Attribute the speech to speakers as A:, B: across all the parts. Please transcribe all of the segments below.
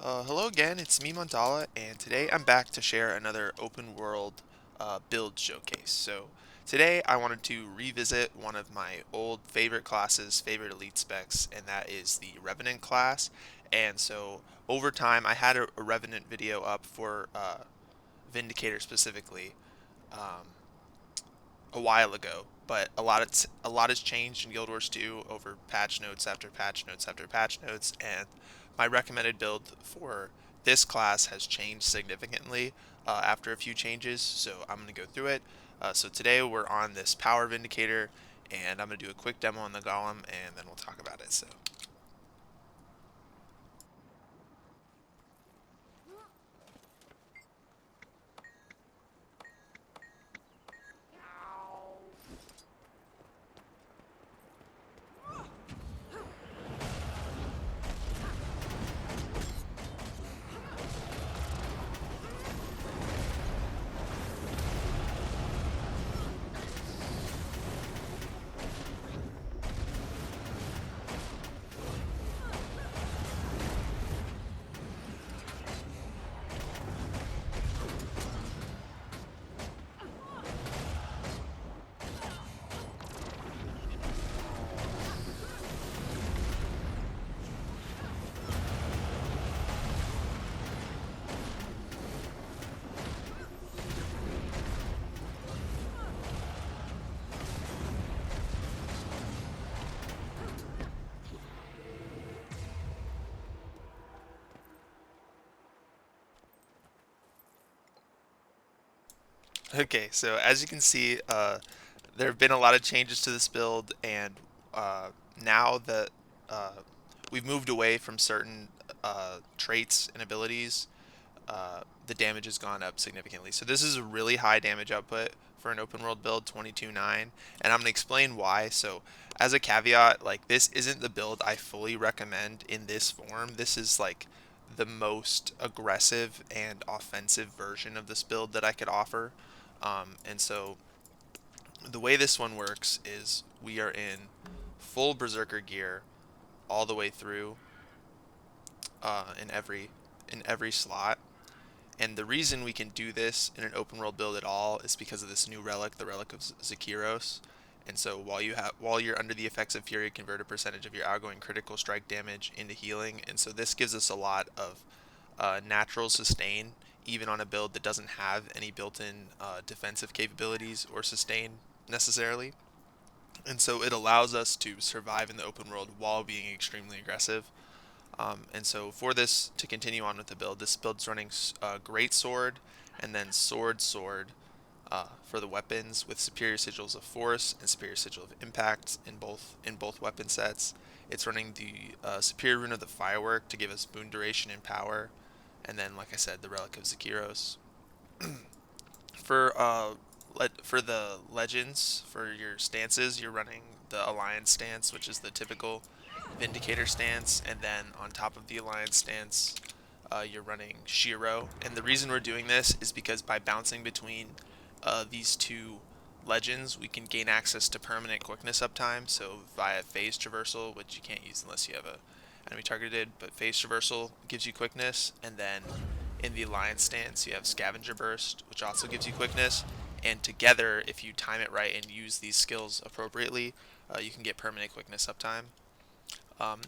A: Hello again, it's me Montala, and today I'm back to share another open world build showcase. So today I wanted to revisit one of my old favorite classes, favorite elite specs, and that is the Revenant class. And so over time I had a Revenant video up for Vindicator specifically um, a while ago, but a lot has changed in Guild Wars 2 over patch notes after patch notes after patch notes, and my recommended build for this class has changed significantly after a few changes. So I'm going to go through it. So today we're on this Power Vindicator, and I'm going to do a quick demo on the Golem, and then we'll talk about it. So okay, so as you can see, there have been a lot of changes to this build, and uh, now that uh, we've moved away from certain traits and abilities, the damage has gone up significantly. So this is a really high damage output for an open world build, 22.9, and I'm going to explain why. So as a caveat, like this isn't the build I fully recommend in this form. This is like the most aggressive and offensive version of this build that I could offer. And so the way this one works is we are in full Berserker gear all the way through in every slot. And the reason we can do this in an open world build at all is because of this new relic, the relic of Zakiros. And so while you're under the effects of Fury, convert a percentage of your outgoing critical strike damage into healing. And so this gives us a lot of natural sustain, even on a build that doesn't have any built-in defensive capabilities or sustain necessarily. And so it allows us to survive in the open world while being extremely aggressive. And so for this to continue on with the build, this build's running Great Sword and then Sword for the weapons with superior sigils of force and superior sigil of impact in both weapon sets. It's running the superior rune of the firework to give us boon duration and power, and then like I said, the relic of Zakiros. For for the legends for your stances, you're running the alliance stance, which is the typical Vindicator stance, and then on top of the Alliance stance, you're running Shiro. And the reason we're doing this is because by bouncing between these two legends, we can gain access to permanent quickness uptime. So via phase traversal, which you can't use unless you have a enemy targeted, but phase traversal gives you quickness, and then in the Alliance stance, you have Scavenger Burst, which also gives you quickness. And together, if you time it right and use these skills appropriately, you can get permanent quickness uptime.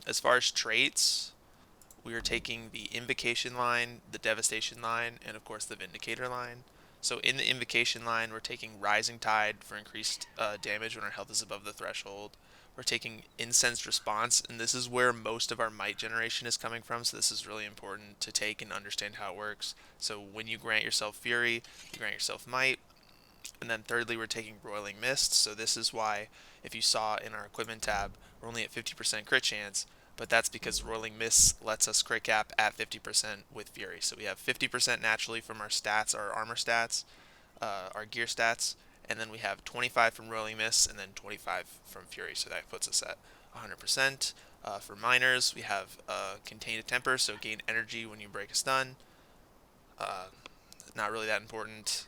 A: As far as traits, we are taking the Invocation line, the Devastation line, and of course the Vindicator line. So in the Invocation line, we're taking Rising Tide for increased damage when our health is above the threshold. We're taking Incensed Response, and this is where most of our might generation is coming from, so this is really important to take and understand how it works. So when you grant yourself Fury, you grant yourself might. And then thirdly, we're taking Broiling Mist, so this is why, if you saw in our equipment tab, we're only at 50% crit chance, but that's because Roiling Mist lets us crit cap at 50% with Fury. So we have 50% naturally from our stats, our armor stats, our gear stats, and then we have 25 from Roiling Mist, and then 25 from Fury, so that puts us at 100%. For miners, we have Contain a Temper, so gain energy when you break a stun. Uh, Not really that important.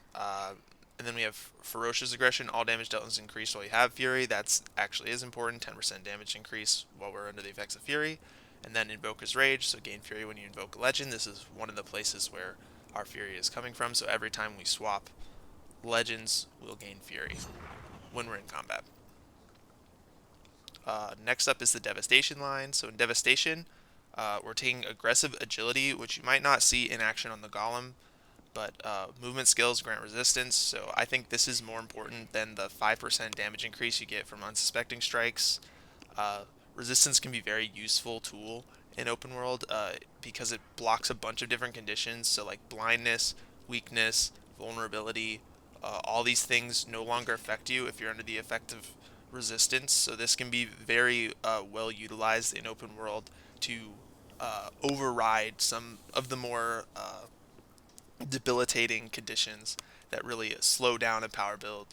A: And then we have Ferocious Aggression. All damage dealt is increased while you have Fury. That's actually is important. 10% damage increase while we're under the effects of Fury. And then Invoker's Rage, so gain Fury when you invoke a legend. This is one of the places where our Fury is coming from, so every time we swap legends, we'll gain Fury when we're in combat. Next up is the Devastation line. So in Devastation, we're taking Aggressive Agility, which you might not see in action on the Golem, but movement skills grant resistance, so I think this is more important than the 5% damage increase you get from unsuspecting strikes. Resistance can be a very useful tool in open world because it blocks a bunch of different conditions, so like blindness, weakness, vulnerability, all these things no longer affect you if you're under the effect of resistance, so this can be very well utilized in open world to override some of the more debilitating conditions that really slow down a power build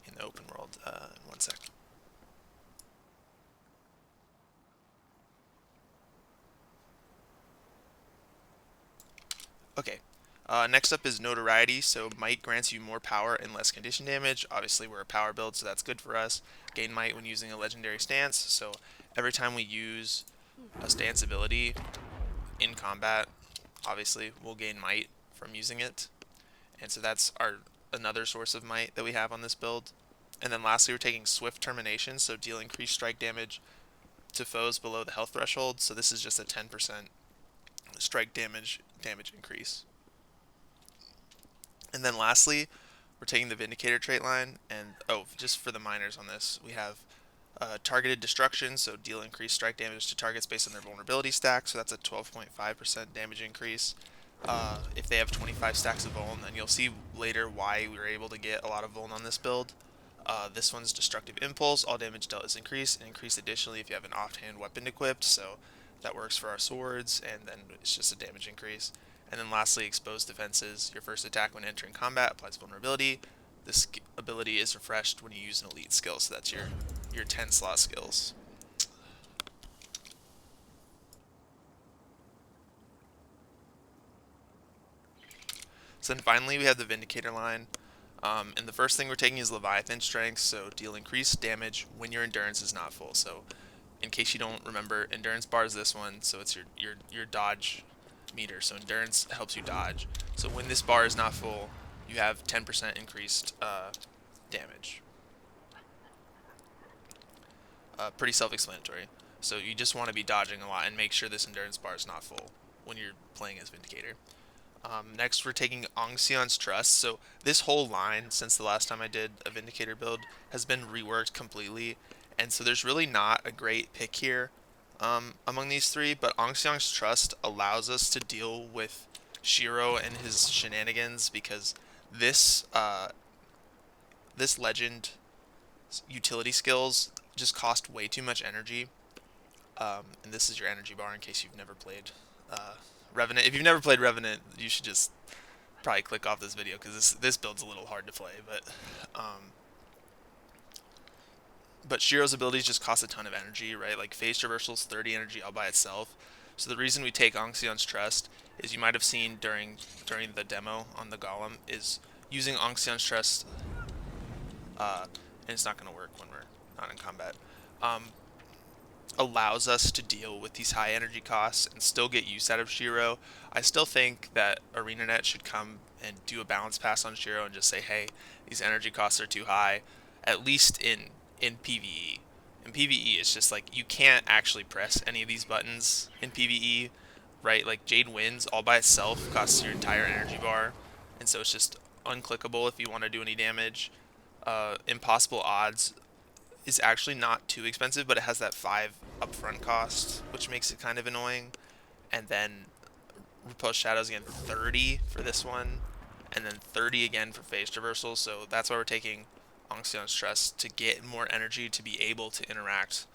A: in the open world. In 1 sec. Okay. Next up is Notoriety. So Might grants you more power and less condition damage. Obviously, we're a power build, so that's good for us. Gain Might when using a legendary stance. So every time we use a stance ability in combat, obviously, we'll gain Might from using it. And so that's another source of might that we have on this build. And then lastly, we're taking Swift Termination, so deal increased strike damage to foes below the health threshold. So this is just a 10% strike damage increase. And then lastly, we're taking the Vindicator trait line, and just for the minors on this, we have Targeted Destruction, so deal increased strike damage to targets based on their vulnerability stack, so that's a 12.5% damage increase. If they have 25 stacks of Vuln, then you'll see later why we were able to get a lot of Vuln on this build. This one's Destructive Impulse, all damage dealt is increased, and increased additionally if you have an offhand weapon equipped, so that works for our swords, and then it's just a damage increase. And then lastly, Exposed Defenses, your first attack when entering combat applies vulnerability. This ability is refreshed when you use an elite skill, so that's your 10 slot skills. So then finally we have the Vindicator line. And the first thing we're taking is Leviathan Strength, so deal increased damage when your endurance is not full. So in case you don't remember, endurance bar is this one, so it's your dodge meter. So endurance helps you dodge. So when this bar is not full, you have 10% increased damage. Pretty self-explanatory. So you just want to be dodging a lot and make sure this endurance bar is not full when you're playing as Vindicator. Next, we're taking Ongsion's Trust. So this whole line, since the last time I did a Vindicator build, has been reworked completely. And so there's really not a great pick here among these three, but Ongsion's Trust allows us to deal with Shiro and his shenanigans because this legend utility skills just cost way too much energy. And this is your energy bar in case you've never played Revenant. If you've never played Revenant, you should just probably click off this video because this build's a little hard to play. But Shiro's abilities just cost a ton of energy, right? Like Phase Traversal's 30 energy all by itself. So the reason we take Ongsion's Trust is you might have seen during the demo on the Golem is using Ongsion's Trust, and it's not going to work when we're not in combat. Allows us to deal with these high energy costs and still get use out of Shiro. I still think that ArenaNet should come and do a balance pass on Shiro and just say, hey, these energy costs are too high, at least in PvE. In PvE, it's just like you can't actually press any of these buttons in PvE, right? Like Jade Winds all by itself costs your entire energy bar, and so it's just unclickable if you want to do any damage. Impossible Odds is actually not too expensive, but it has that 5 upfront cost, which makes it kind of annoying. And then Repulsed Shadows again, 30 for this one, and then 30 again for Phase Traversal. So that's why we're taking Ongsion's Trust, to get more energy to be able to interact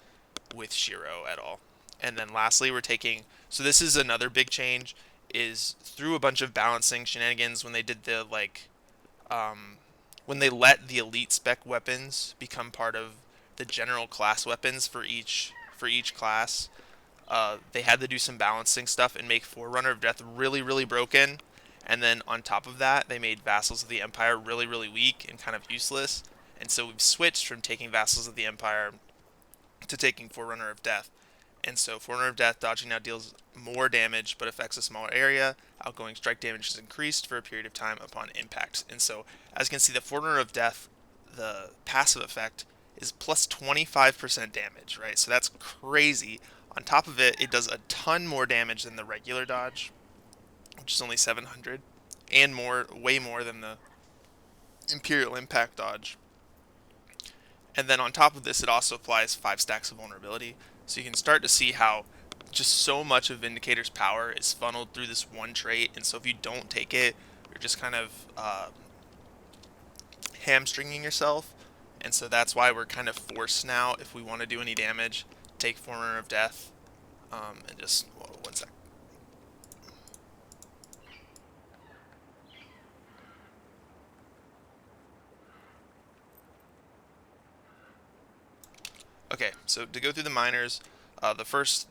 A: with Shiro at all. And then lastly, we're taking, so this is another big change, is through a bunch of balancing shenanigans when they did the when they let the elite spec weapons become part of the general class weapons for each class. They had to do some balancing stuff and make Forerunner of Death really, really broken. And then on top of that, they made Vassals of the Empire really, really weak and kind of useless. And so we've switched from taking Vassals of the Empire to taking Forerunner of Death. And so Forerunner of Death, dodging now deals more damage but affects a smaller area. Outgoing strike damage is increased for a period of time upon impact. And so, as you can see, the Forerunner of Death, the passive effect, is plus 25% damage, right? So that's crazy. On top of it, it does a ton more damage than the regular dodge, which is only 700, and more, way more than the Imperial Impact dodge. And then on top of this, it also applies 5 stacks of vulnerability. So you can start to see how just so much of Vindicator's power is funneled through this one trait. And so if you don't take it, you're just kind of hamstringing yourself. And so that's why we're kind of forced now, if we want to do any damage, take Forerunner of Death. And just, whoa, one sec. Okay, so to go through the minors,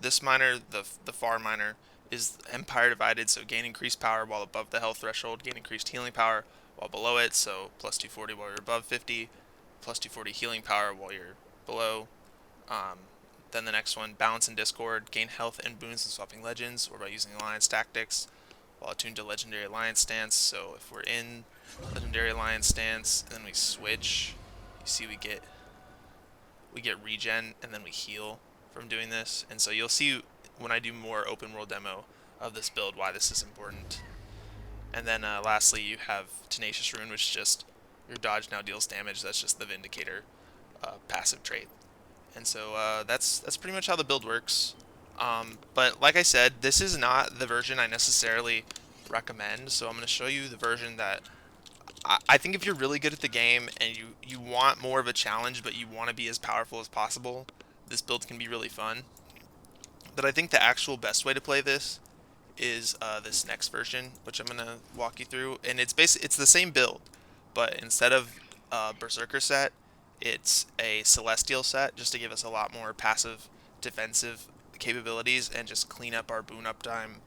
A: this minor, the far minor, is Empire Divided, so gain increased power while above the health threshold, gain increased healing power while below it, so plus 240 while you're above 50, plus 240 healing power while you're below. Um, then the next one, Balance and Discord, gain health and boons in swapping legends or by using alliance tactics while attuned to Legendary Alliance stance. So if we're in Legendary Alliance stance and then we switch, you see we get regen and then we heal from doing this. And so you'll see when I do more open world demo of this build why this is important. And then lastly, you have Tenacious Rune, which is just your dodge now deals damage. That's just the Vindicator passive trait. And so that's pretty much how the build works. But like I said, this is not the version I necessarily recommend. So I'm going to show you the version that I think if you're really good at the game and you want more of a challenge, but you want to be as powerful as possible, this build can be really fun. But I think the actual best way to play this is this next version, which I'm gonna walk you through. And it's the same build, but instead of Berserker set, it's a Celestial set, just to give us a lot more passive defensive capabilities and just clean up our boon uptime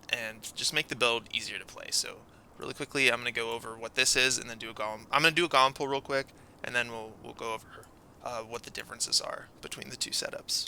A: and just make the build easier to play. So really quickly, I'm gonna go over what this is and then do a golem. I'm gonna do a golem pull real quick, and then we'll go over what the differences are between the two setups.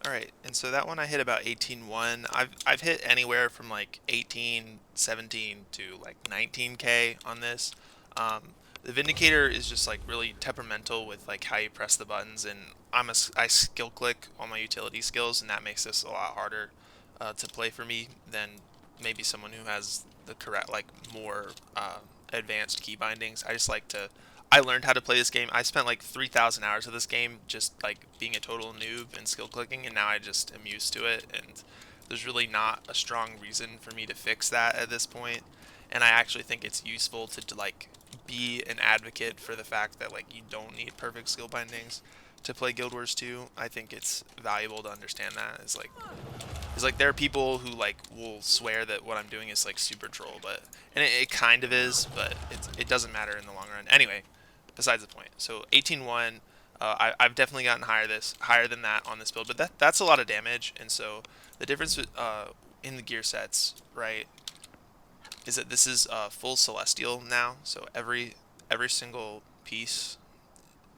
A: Alright, and so that one I hit about 18-1. I've hit anywhere from like 18, 17 to like 19k on this. The Vindicator is just like really temperamental with like how you press the buttons, and I skill click all my utility skills, and that makes this a lot harder to play for me than maybe someone who has the correct, like more advanced key bindings. I learned how to play this game. I spent like 3,000 hours of this game just like being a total noob and skill clicking, and now I just am used to it. And there's really not a strong reason for me to fix that at this point. And I actually think it's useful to like be an advocate for the fact that like you don't need perfect skill bindings to play Guild Wars 2. I think it's valuable to understand that. It's like there are people who like will swear that what I'm doing is like super troll, but and it kind of is, but it doesn't matter in the long run. Anyway, besides the point. So 18-1, I've definitely gotten higher than that on this build, but that's a lot of damage. And so the difference in the gear sets, right, is that this is full Celestial now. So every single piece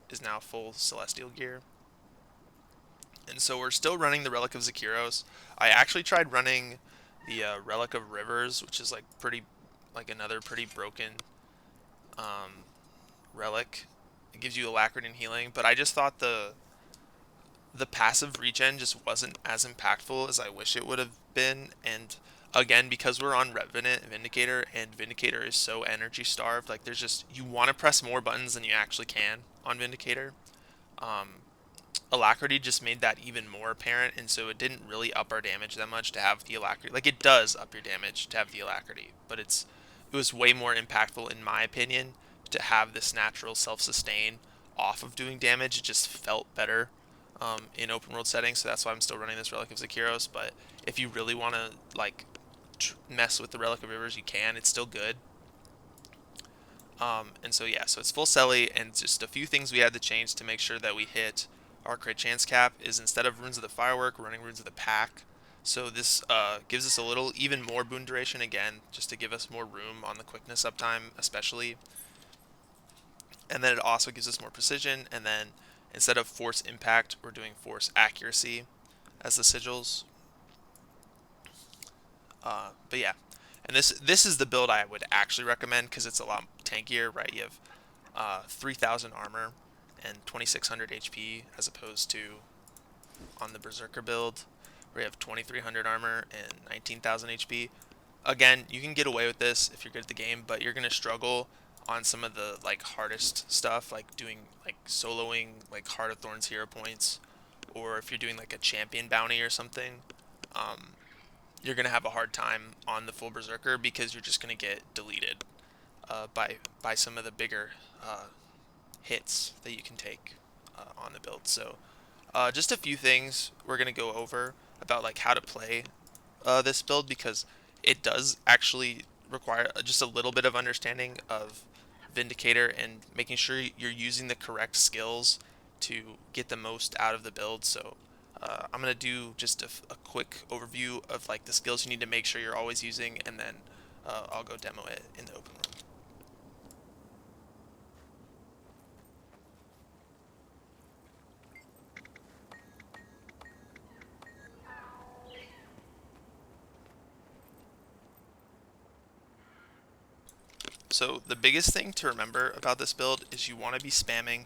A: is now full Celestial gear. And so we're still running the Relic of Zakiros. I actually tried running the Relic of Rivers, which is like another pretty broken um, relic. It gives you alacrity and healing, but I just thought the passive regen just wasn't as impactful as I wish it would have been. And again, because we're on Revenant and Vindicator, and Vindicator is so energy starved, like there's just you want to press more buttons than you actually can on Vindicator. Um, Alacrity just made that even more apparent, and so it didn't really up our damage that much to have the Alacrity. Like it does up your damage to have the Alacrity, but it was way more impactful in my opinion to have this natural self-sustain off of doing damage. It just felt better in open world settings, so that's why I'm still running this Relic of Zakiros. But if you really want to like mess with the Relic of Rivers, you can. It's still good. And so yeah, so it's full Selly, and just a few things we had to change to make sure that we hit our crit chance cap is instead of Runes of the Firework, we're running Runes of the Pack. So this gives us a little even more boon duration again, just to give us more room on the quickness uptime especially. And then it also gives us more precision, and then instead of force impact, we're doing force accuracy as the sigils. But yeah, and this is the build I would actually recommend because it's a lot tankier, right? You have 3,000 armor and 2,600 HP as opposed to on the Berserker build where you have 2,300 armor and 19,000 HP. Again, you can get away with this if you're good at the game, but you're gonna struggle on some of the like hardest stuff, like doing like soloing like Heart of Thorns hero points, or if you're doing like a champion bounty or something. You're gonna have a hard time on the full Berserker because you're just gonna get deleted by some of the bigger hits that you can take on the build. So just a few things we're gonna go over about like how to play this build, because it does actually require just a little bit of understanding of Vindicator and making sure you're using the correct skills to get the most out of the build. So I'm gonna do just a quick overview of like the skills you need to make sure you're always using, and then I'll go demo it in the open world. So the biggest thing to remember about this build is you want to be spamming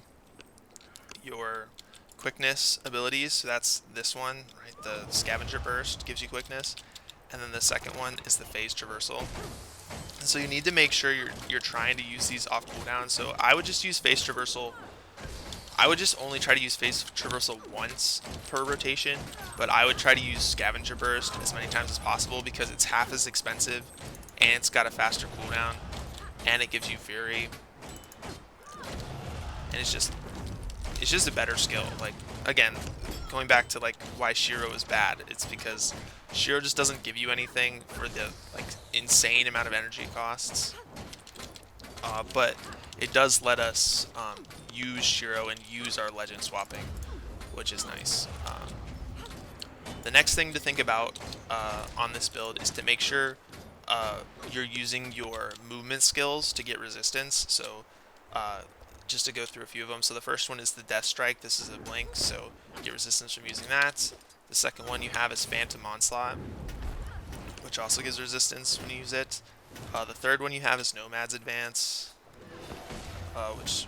A: your quickness abilities. So that's this one, right? The Scavenger Burst gives you quickness, and then the second one is the Phase Traversal. And so you need to make sure you're trying to use these off cooldown. So I would just use Phase Traversal. I would just only try to use Phase Traversal once per rotation, but I would try to use Scavenger Burst as many times as possible because it's half as expensive and it's got a faster cooldown and it gives you Fury, and it's just a better skill. Like again, going back to like why Shiro is bad, it's because Shiro just doesn't give you anything for the like insane amount of energy it costs. But it does let us use Shiro and use our legend swapping, which is nice. The next thing to think about on this build is to make sure you're using your movement skills to get resistance. So just to go through a few of them. So the first one is the Death Strike. This is a blink, so you get resistance from using that. The second one you have is Phantom Onslaught, which also gives resistance when you use it. The third one you have is Nomad's Advance,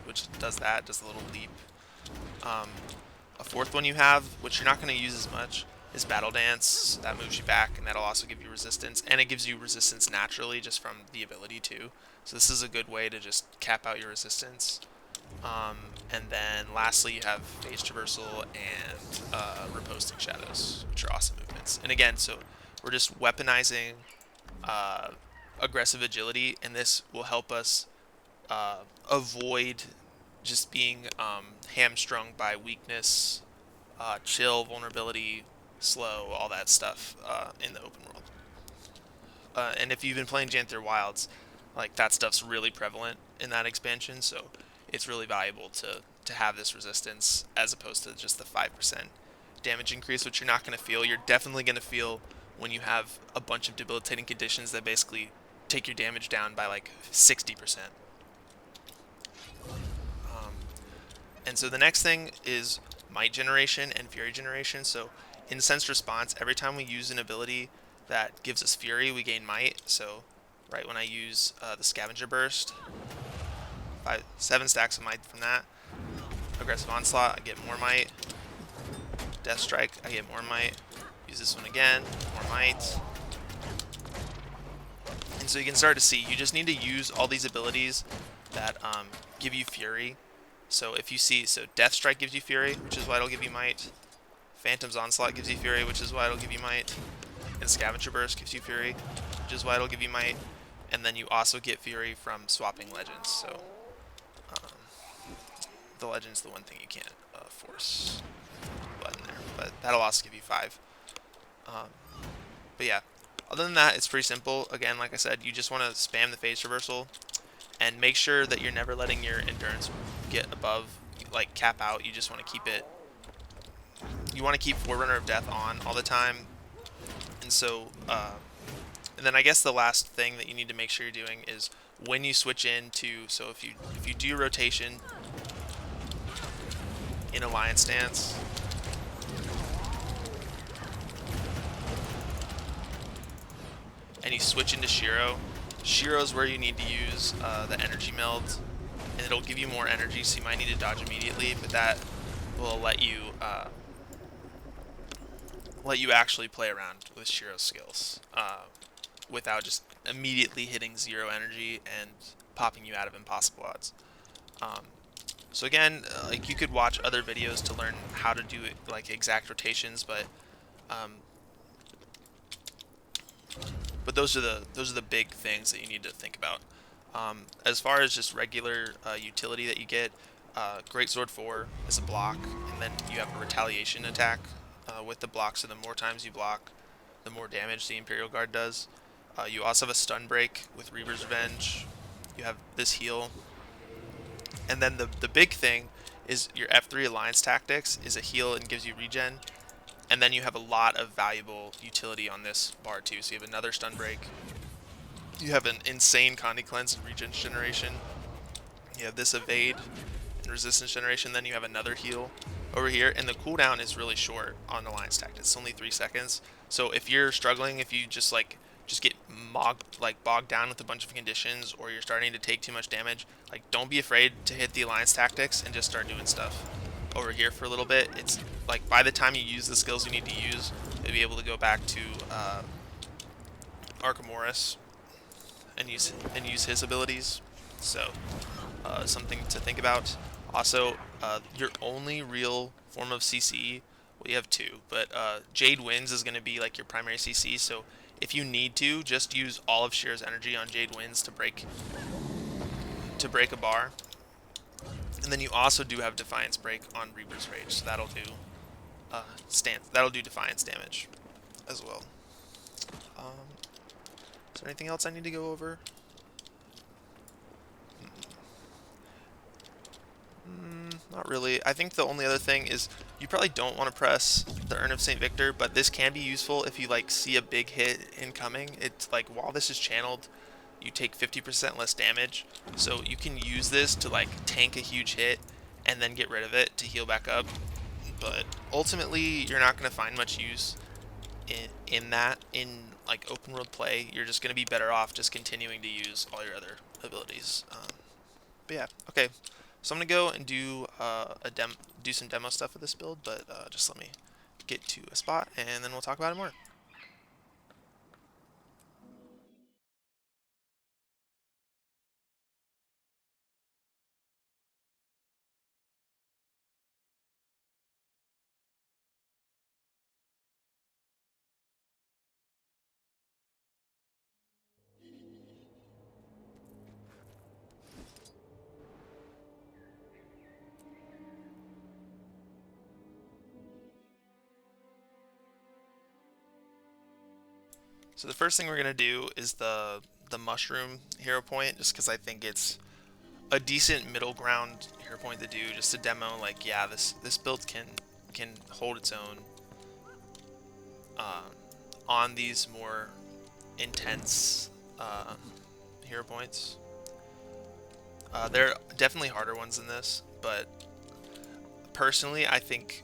A: which does that, does a little leap. A fourth one you have, which you're not going to use as much, is Battle Dance. That moves you back, and that'll also give you resistance, and it gives you resistance naturally just from the ability to. So this is a good way to just cap out your resistance. And then lastly, you have Phase Traversal and Reposting Shadows, which are awesome movements. And again, so we're just weaponizing aggressive agility, and this will help us avoid just being hamstrung by weakness, chill, vulnerability, slow, all that stuff in the open world. And if you've been playing Janthir Wilds, like that stuff's really prevalent in that expansion, so it's really valuable to have this resistance as opposed to just the 5% damage increase, which you're not going to feel. You're definitely going to feel when you have a bunch of debilitating conditions that basically take your damage down by like 60%. And so the next thing is might generation and fury generation. So incense response, every time we use an ability that gives us fury, we gain might. So right when I use the scavenger burst, 7 stacks of might from that. Aggressive onslaught, I get more might. Death strike, I get more might. Use this one again, more might. And so you can start to see, you just need to use all these abilities that give you fury. So if you see, so Death Strike gives you fury, which is why it'll give you might. Phantom's Onslaught gives you fury, which is why it'll give you might. And Scavenger Burst gives you fury, which is why it'll give you might. And then you also get fury from swapping legends. So the legend's the one thing you can't force button there, but that'll also give you 5. But yeah, other than that, it's pretty simple. Again, like I said, you just want to spam the phase reversal and make sure that you're never letting your endurance get above, like, cap out. You just want to keep it, you want to keep Forerunner of Death on all the time. And so, and then I guess the last thing that you need to make sure you're doing is when you switch into, so if you do your rotation in Alliance stance, and you switch into Shiro, Shiro's where you need to use the energy meld, and it'll give you more energy, so you might need to dodge immediately, but that will let you actually play around with Shiro's skills without just immediately hitting 0 energy and popping you out of impossible odds. So again, like, you could watch other videos to learn how to do like exact rotations, but those are the big things that you need to think about. As far as just regular utility that you get, Greatsword 4 is a block, and then you have a retaliation attack with the block, so the more times you block, the more damage the Imperial Guard does. You also have a stun break with Reaver's Revenge. You have this heal. And then the big thing is your F3 Alliance Tactics is a heal and gives you regen. And then you have a lot of valuable utility on this bar too. So you have another stun break. You have an insane Condy Cleanse and regen generation. You have this evade and resistance generation. Then you have another heal over here. And the cooldown is really short on Alliance Tactics. It's only 3 seconds. So if you're struggling, if you just get bogged down with a bunch of conditions, or you're starting to take too much damage, like, don't be afraid to hit the Alliance Tactics and just start doing stuff over here for a little bit. It's like, by the time you use the skills you need to use, you'll be able to go back to Archimedes and use his abilities. So something to think about. Also, your only real form of CC, well, you have 2, but Jade Winds is going to be like your primary CC. So if you need to, just use all of Shiro's energy on Jade Winds to break a bar. And then you also do have Defiance Break on Reaper's Rage, so that'll do Defiance damage as well. Is there anything else I need to go over? Not really. I think the only other thing is you probably don't want to press the Urn of St. Victor, but this can be useful if you see a big hit incoming. It's like, while this is channeled, you take 50% less damage, so you can use this to tank a huge hit and then get rid of it to heal back up. But ultimately, you're not going to find much use in open world play. You're just going to be better off just continuing to use all your other abilities. But yeah, okay. So I'm gonna go and do do some demo stuff with this build, but just let me get to a spot and then we'll talk about it more. So the first thing we're gonna do is the mushroom hero point, just because I think it's a decent middle ground hero point to do, just to demo yeah, this build can hold its own on these more intense hero points. There are definitely harder ones than this, but Personally, I think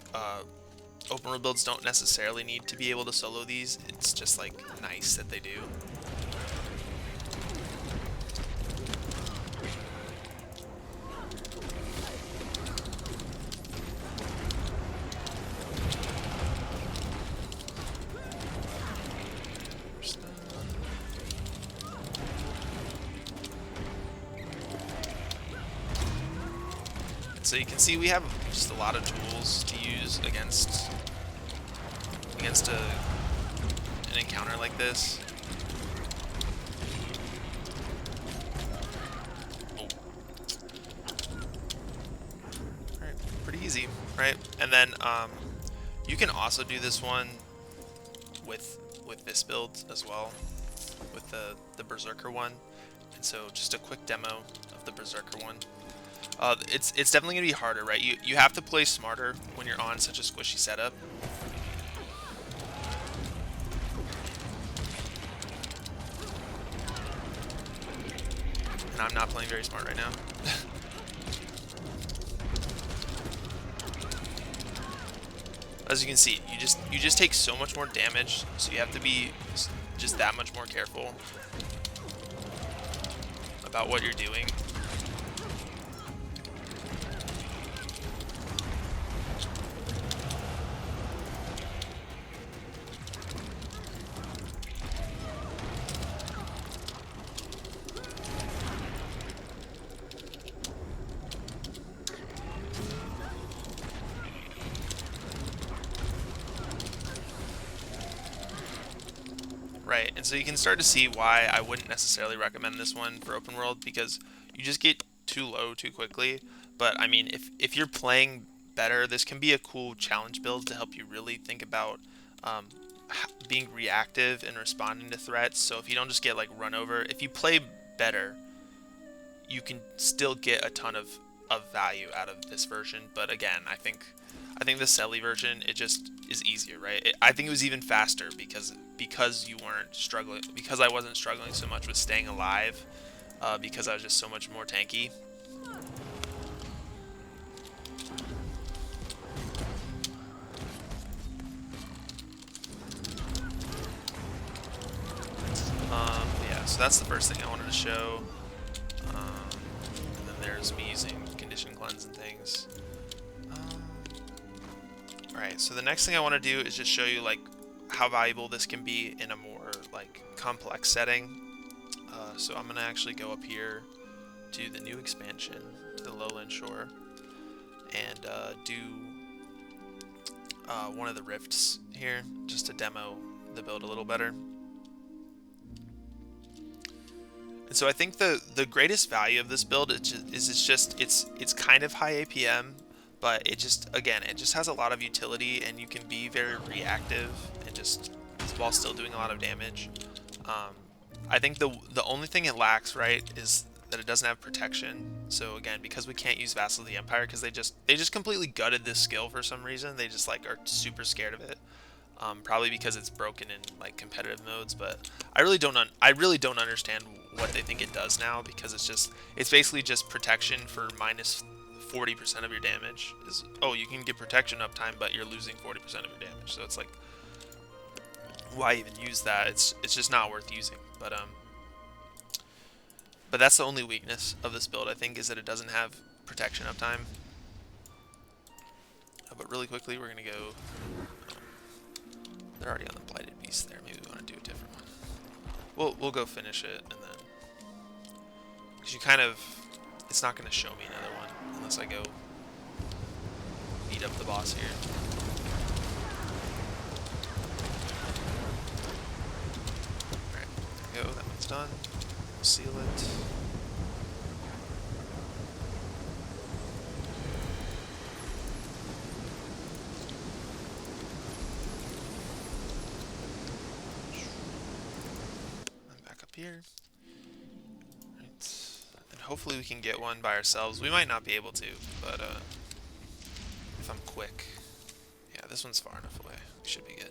A: open world builds don't necessarily need to be able to solo these. It's just like nice that they do. So you can see we have just a lot of tools to use against an encounter like this. Oh. Alright, pretty easy, right? And then you can also do this one with this build as well, with the Berserker one. And so just a quick demo of the Berserker one. It's definitely going to be harder, right? You have to play smarter when you're on such a squishy setup. And I'm not playing very smart right now. As you can see, you just take so much more damage, so you have to be just that much more careful about what you're doing. Right, and so you can start to see why I wouldn't necessarily recommend this one for open world, because you just get too low too quickly. But I mean, if you're playing better, this can be a cool challenge build to help you really think about being reactive and responding to threats. So if you don't just get like run over, if you play better, you can still get a ton of value out of this version. But again, I think the Selly version, it just is easier, right? I think it was even faster because you weren't struggling, because I wasn't struggling so much with staying alive, because I was just so much more tanky. Yeah, so that's the first thing I wanted to show. And then there's me using condition cleanse and things. Alright, so the next thing I want to do is just show you like how valuable this can be in a more like complex setting. So I'm gonna actually go up here to the new expansion, to the Lowland Shore, and do one of the rifts here, just to demo the build a little better. And so I think the greatest value of this build it's kind of high APM, but it just has a lot of utility, and you can be very reactive and just while still doing a lot of damage. I think the only thing it lacks, right, is that it doesn't have protection. So again, because we can't use Vassal of the Empire, because they just completely gutted this skill for some reason. They just like are super scared of it. Probably because it's broken in like competitive modes, but I really don't understand what they think it does now, because it's basically just protection for minus 40% of your damage. Oh, you can get protection uptime, but you're losing 40% of your damage. So it's like, why even use that? It's just not worth using. But that's the only weakness of this build, I think, is that it doesn't have protection uptime. But really quickly, we're gonna go. They're already on the Blighted Beast there. Maybe we want to do a different one. We'll go finish it, and then, because it's not gonna show me another one unless I go beat up the boss here. Alright, there we go, that one's done. We'll seal it. And back up here. Right. And hopefully we can get one by ourselves. We might not be able to, but if I'm quick. Yeah, this one's far enough away. We should be good.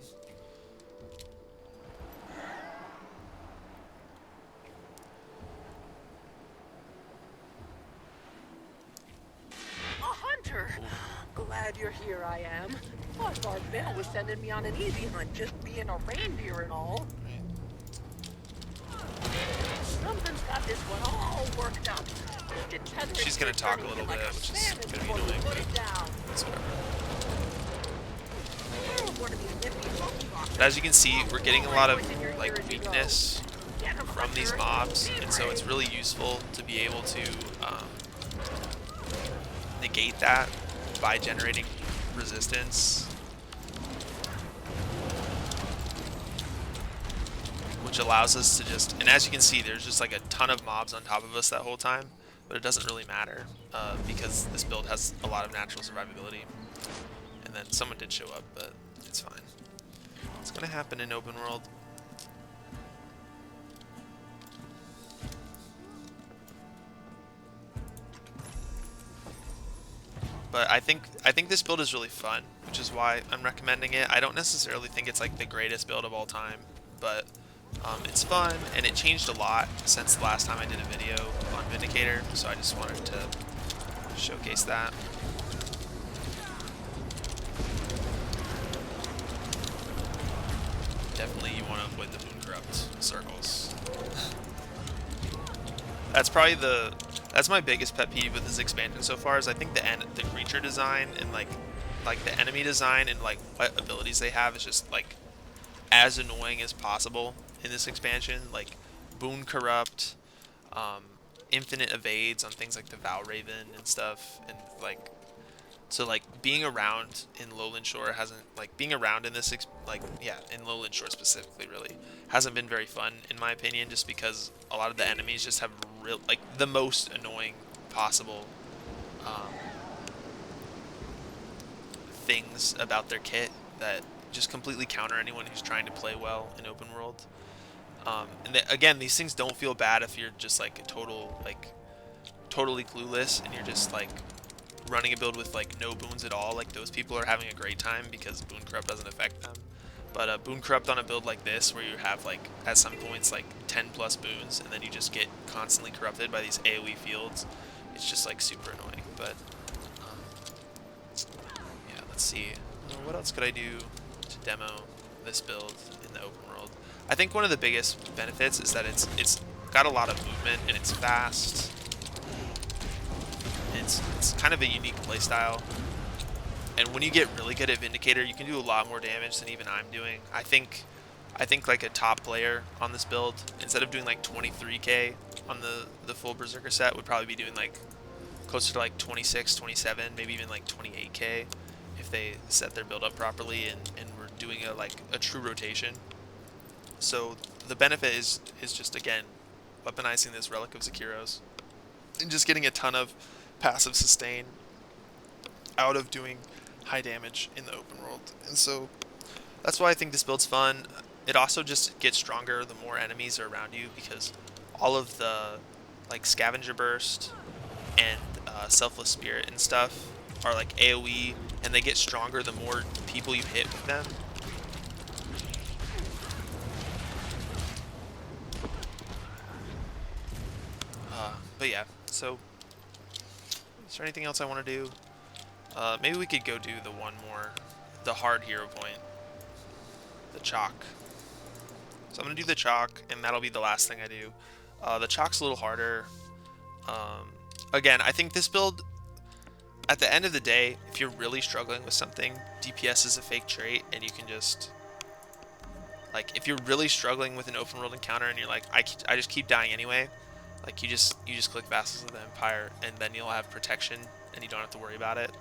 B: A hunter! Glad you're here, I am. I thought Bill was sending me on an easy hunt, just being a reindeer and all. Something's got this one all worked up.
A: She's gonna talk a little bit, which is gonna be annoying, but it's whatever. But as you can see, we're getting a lot of like weakness from these mobs, and so it's really useful to be able to negate that by generating resistance, which allows us to just, and as you can see, there's just like a ton of mobs on top of us that whole time, but it doesn't really matter because this build has a lot of natural survivability. And then someone did show up, but it's fine. It's gonna happen in open world. But I think this build is really fun, which is why I'm recommending it. I don't necessarily think it's like the greatest build of all time, but it's fun, and it changed a lot since the last time I did a video on Vindicator, so I just wanted to showcase that. Definitely you want to avoid the Moon Corrupt circles. That's probably that's my biggest pet peeve with this expansion so far, is I think the creature design and like the enemy design and like what abilities they have is just like as annoying as possible in this expansion. Like Boon Corrupt, infinite evades on things like the Vow Raven and stuff, and like so like being around in Lowland Shore hasn't, like being around in this in Lowland Shore specifically really hasn't been very fun in my opinion, just because a lot of the enemies just have real like the most annoying possible things about their kit that just completely counter anyone who's trying to play well in open world. And again, these things don't feel bad if you're just like totally clueless and you're just like running a build with like no boons at all. Like those people are having a great time because Boon Corrupt doesn't affect them. But Boon Corrupt on a build like this, where you have like at some points like 10 plus boons, and then you just get constantly corrupted by these AoE fields, it's just like super annoying. But yeah, let's see. What else could I do to demo this build in the open world? I think one of the biggest benefits is that it's got a lot of movement and it's fast. It's kind of a unique playstyle, and when you get really good at Vindicator, you can do a lot more damage than even I'm doing. I think like a top player on this build, instead of doing like 23k on the full Berserker set, would probably be doing like closer to like 26, 27, maybe even like 28k if they set their build up properly and we're doing a true rotation. So the benefit is just, again, weaponizing this Relic of Zakiros and just getting a ton of passive sustain out of doing high damage in the open world. And so that's why I think this build's fun. It also just gets stronger the more enemies are around you, because all of the like Scavenger Burst and Selfless Spirit and stuff are like AoE, and they get stronger the more people you hit with them. But yeah, so is there anything else I want to do? Maybe we could go do the hard hero point, the Chak. So I'm going to do the Chak, and that'll be the last thing I do. The Chak's a little harder. Again, I think this build, at the end of the day, if you're really struggling with something, DPS is a fake trait, and you can just, like, if you're really struggling with an open world encounter and you're like, I just keep dying anyway, like you just click Vassals of the Empire, and then you'll have protection and you don't have to worry about it.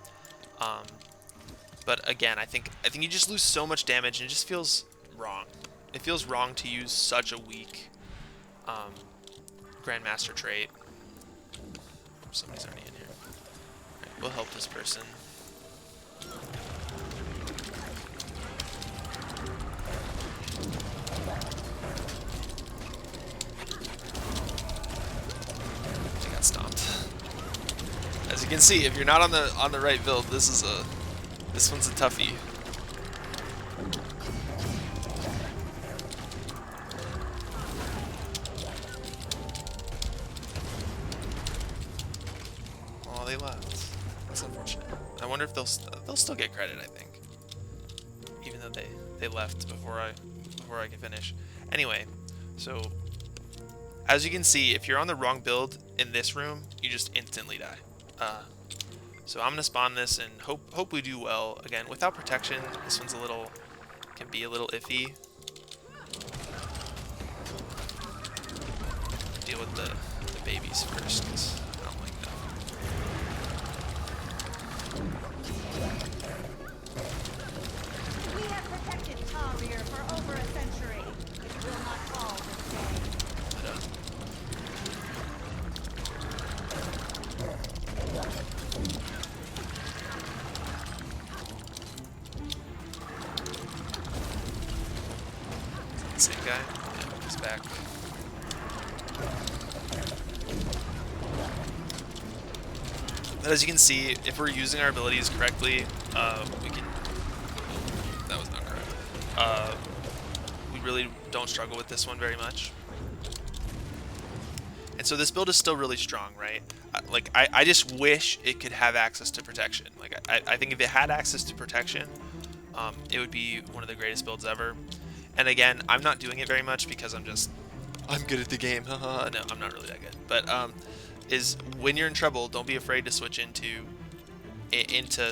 A: But again, I think you just lose so much damage, and it just feels wrong. It feels wrong to use such a weak Grandmaster trait. Somebody's already in here. Alright, we'll help this person. They got stomped. As you can see, if you're not on the right build, this one's a toughie. Oh, they left. That's unfortunate. I wonder if they'll still get credit, I think, even though they left before I can finish. Anyway, so as you can see, if you're on the wrong build in this room, you just instantly die. So I'm gonna spawn this and hope we do well. Again, without protection, this one's can be a little iffy. Deal with the babies first, 'cause I don't like that.
C: We have protected Tarir for over a century. It will not fall this day.
A: Same guy? Yeah, he's back. But as you can see, if we're using our abilities correctly, we can... That was not correct. We really don't struggle with this one very much. And so this build is still really strong, right? Like, I just wish it could have access to protection. Like, I think if it had access to protection, it would be one of the greatest builds ever. And again, I'm not doing it very much because I'm good at the game. No, I'm not really that good. But is when you're in trouble, don't be afraid to switch into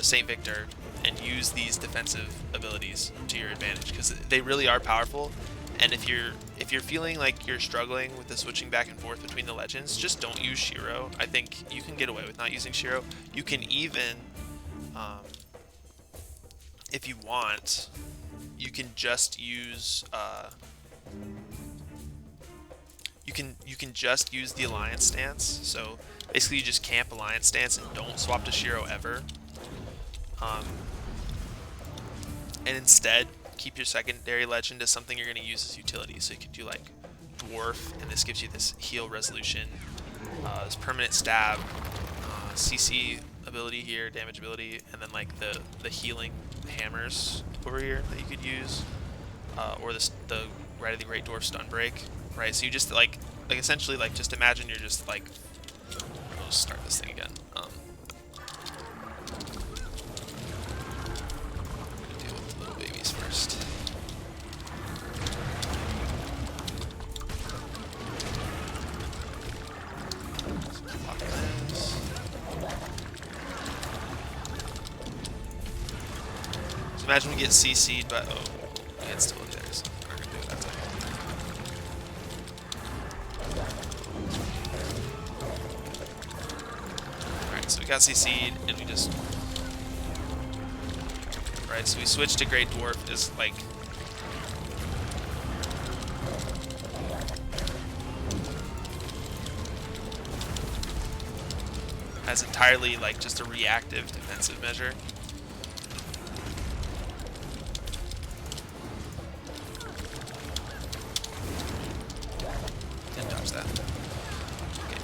A: Saint Victor and use these defensive abilities to your advantage, because they really are powerful. And if you're feeling like you're struggling with the switching back and forth between the legends, just don't use Shiro. I think you can get away with not using Shiro. You can even, if you want, you can just use you can just use the alliance stance. So basically, you just camp alliance stance and don't swap to Shiro ever. And instead, keep your secondary legend as something you're going to use as utility. So you can do like Dwarf, and this gives you this heal resolution, this permanent stab, CC ability here, damage ability, and then like the healing hammers over here that you could use, or the Rite of the Great Dwarf stun break, right? So you just like essentially like just imagine you're just like, let's start this thing again. Deal with the little babies first. So imagine we get CC'd, but yeah, it's still there, so we're not gonna do it that time. Alright, so we got CC'd, and we just... Right, so we switched to Great Dwarf is like... as entirely like just a reactive defensive measure. Didn't dodge that. Okay.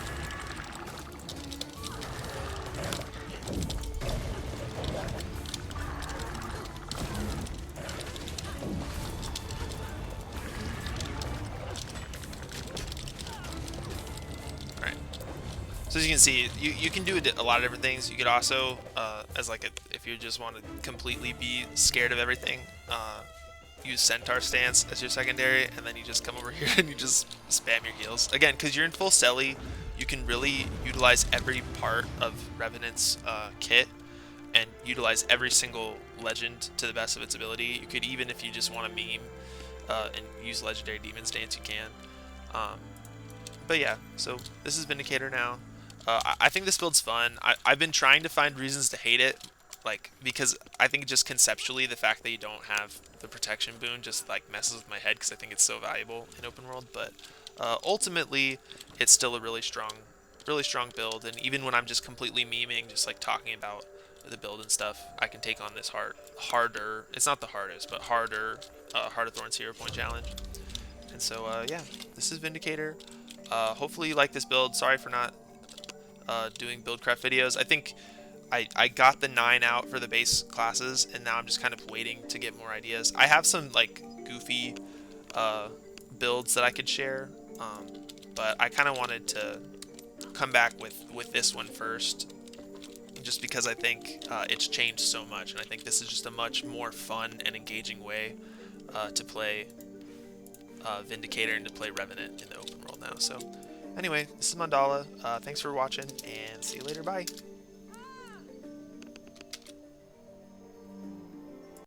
A: Alright. So as you can see, you can do a lot of different things. You could also, as like if you just want to completely be scared of everything, use Centaur stance as your secondary, and then you just come over here and you just spam your heals. Again, because you're in full Selly, you can really utilize every part of Revenant's kit and utilize every single legend to the best of its ability. You could even, if you just want to meme and use Legendary Demon stance, you can. But yeah, so this is Vindicator now. I think this build's fun. I've been trying to find reasons to hate it, like, because I think just conceptually the fact that you don't have the protection boon just like messes with my head, because I think it's so valuable in open world. But ultimately, it's still a really strong build. And even when I'm just completely memeing, just like talking about the build and stuff, I can take on this harder. It's not the hardest, but harder Heart of Thorns Hero Point challenge. And so yeah, this is Vindicator. Hopefully you like this build. Sorry for not doing buildcraft videos. I think I got the 9 out for the base classes, and now I'm just kind of waiting to get more ideas. I have some like goofy builds that I could share, but I kind of wanted to come back with this one first just because I think it's changed so much, and I think this is just a much more fun and engaging way to play Vindicator and to play Revenant in the open world now. So anyway, this is Mandala. Thanks for watching, and see you later. Bye.